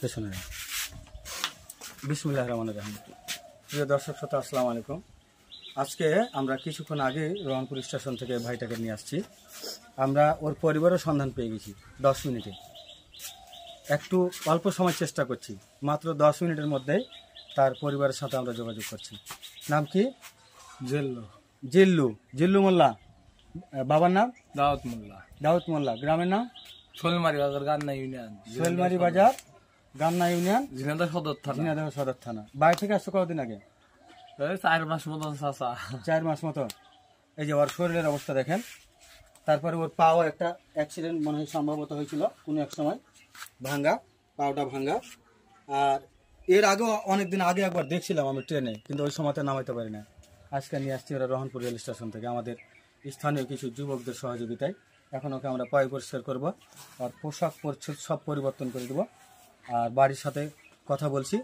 পেছনে বিসমিল্লাহির রহমানির রহিম। প্রিয় দর্শক শ্রোতা, আসসালামু আলাইকুম। আজকে আমরা কিছুক্ষণ আগে রহনপুর স্টেশন থেকে ভাইটাকে নিয়ে আসছি। আমরা ওর পরিবারের সন্ধান পেয়ে গেছি 10 মিনিটে। একটু অল্প সময় চেষ্টা করছি, মাত্র 10 মিনিটের মধ্যেই তার পরিবারের সাথে আমরা যোগাযোগ করছি। নাম কি? জিল্লু মোল্লা। বাবার নাম দাউদ মোল্লা। গ্রামের নাম শোলমারি বাজার গান্না ইউনিয়ন, শোলমারি বাজার গান্না ইউনিয়ন, ঝিনাইদহ সদর থানা। বাড়ি থেকে আসছো কতদিন আগে? 4 মাস মতো। 4 মাস মতো। এই যে ওর শরীরের অবস্থা দেখেন। তারপরে ওর পাও একটা অ্যাক্সিডেন্ট মনে হয় সম্ভবত হয়েছিল কোনো এক সময়, ভাঙ্গা, পাওটা ভাঙ্গা। আর এর আগেও অনেকদিন আগে একবার দেখছিলাম আমি ট্রেনে, কিন্তু ওই সময়তে নামাইতে পারি না। আজকে নিয়ে আসছি ওরা রহনপুর রেল স্টেশন থেকে আমাদের স্থানীয় কিছু যুবকদের সহযোগিতায়। এখন ওকে আমরা পয় পরিষ্কার করবো, আর পোশাক পরিচ্ছদ সব পরিবর্তন করে দেবো। আর বাড়ির সাথে কথা বলছি,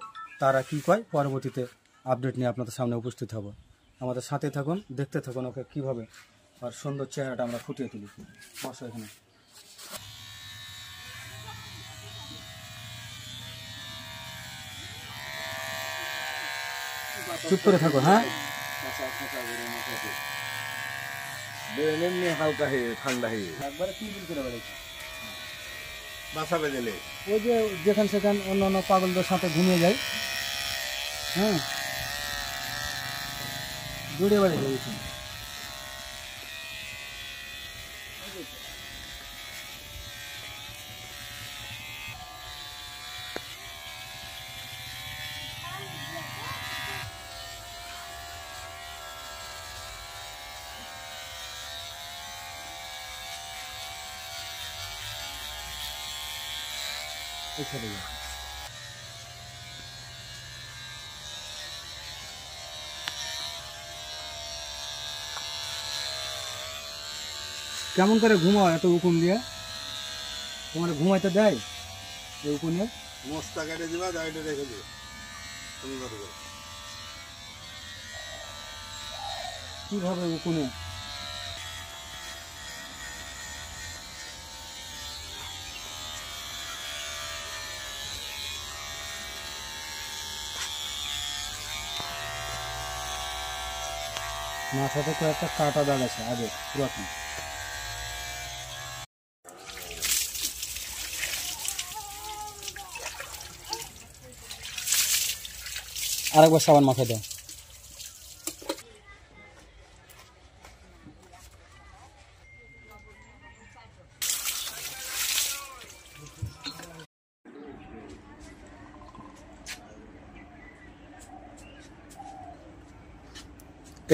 তারা কি কয় পরবর্তীতে আপডেট নিয়ে আপনাদের সামনে উপস্থিত হব। আমাদের সাথে থাকুন, দেখতে থাকুন ওকে কীভাবে আর সুন্দর চেহারাটা আমরা ফুটিয়ে তুলি। বসো এখানে। চুপ করে থাকো। হ্যাঁ, হালকা হয়ে ঠান্ডা হয়ে একবারে কি করে বেড়েছে বাসা বেঁধেলে ওই যে যেখান সেখান অন্য অন্য পাগলদের সাথে ঘুমিয়ে যায়। হ্যাঁ, দৌড়ে বেড়ে গেছে। কেমন করে ঘুমাও এত উকুন দিয়ে? তোমার ঘুমাইতে দেয় এই উকুনে? মশলা কেটে দিবা, দাঁড়িয়ে রেখে দিও। কিভাবে উকুনে? মাথাতে কয়েকটা কাটা দাগ আছে আগে পুরাতন। আরেকবার সাবান মাথায় দাও।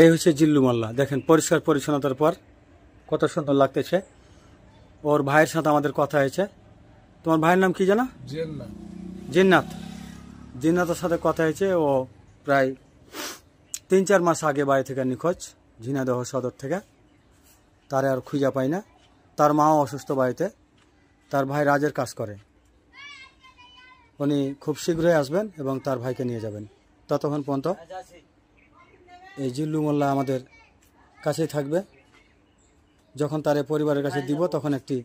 এই হচ্ছে জিল্লু মোল্লা। দেখেন পরিষ্কার পরিচ্ছন্নতার পর কত সুন্দর লাগতেছে। ওর ভাইয়ের সাথে আমাদের কথা হয়েছে। তোমার ভাইয়ের নাম কি জানো? জিন্নাতের সাথে কথা হয়েছে। ও প্রায় 3-4 মাস আগে বাড়ি থেকে নিখোঁজ, ঝিনাইদহ সদর থেকে। তারে আর খুঁজে পাই না। তার মাও অসুস্থ বাড়িতে। তার ভাই রাজের কাজ করে। উনি খুব শীঘ্রই আসবেন এবং তার ভাইকে নিয়ে যাবেন। ততক্ষণ পর্যন্ত এই জিল্লু মোল্লা আমাদের কাছেই থাকবে। যখন তার পরিবারের কাছে দিব তখন একটি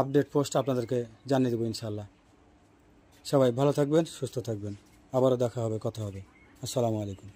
আপডেট পোস্ট আপনাদেরকে জানিয়ে দেবো ইনশাল্লাহ। সবাই ভালো থাকবেন, সুস্থ থাকবেন। আবারও দেখা হবে, কথা হবে। আসসালামু আলাইকুম।